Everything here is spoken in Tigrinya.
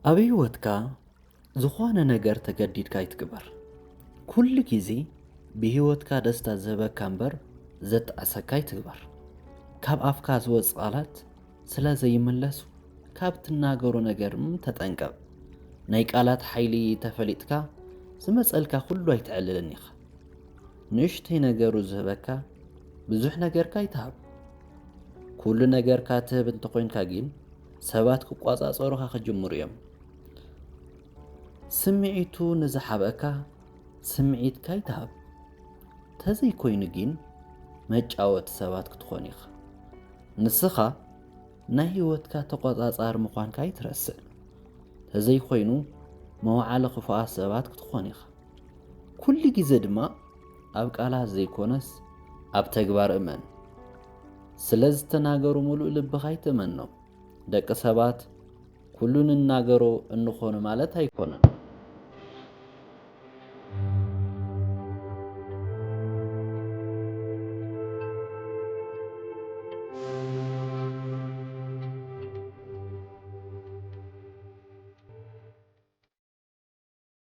ኣብ ህይወትካ ዝኾነ ነገር ተገዲድካ ይትግበር። ኩሉ ግዜ ብህይወትካ ደስታ ዝህበካ እምበር ዘጥዕሰካ ይትግበር። ካብ ኣፍካ ዝወጽእ ቃላት ስለ ዘይምለሱ ካብ ትናገሮ ነገር ተጠንቀቕ። ናይ ቃላት ሓይሊ ተፈሊጥካ ዝመጸልካ ኩሉ ኣይትዕልልን ኢኻ። ንእሽተይ ነገሩ ዝህበካ ብዙሕ ነገርካ ይትሃብ። ኩሉ ነገርካ ትህብ እንተኾይንካ ግን ሰባት ክቋጻጸሩኻ ክጅምሩ እዮም። ስምዒቱ ንዝሓበካ ስምዒትካ ይትሃብ። ተዘይኮይኑ ግን መጫወቲ ሰባት ክትኾን ኢኻ። ንስኻ ናይ ህይወትካ ተቆጻጻሪ ምዃንካ ይትረስዕ። ተዘይኮይኑ መውዓሊ ክፉኣት ሰባት ክትኾን ኢኻ። ኩሉ ግዜ ድማ ኣብ ቃላት ዘይኮነስ ኣብ ተግባር እመን። ስለ ዝተናገሩ ሙሉእ ልብኻ ይትእመኖም። ደቂ ሰባት ኩሉ ንናገሮ እንኾኑ ማለት ኣይኮነን።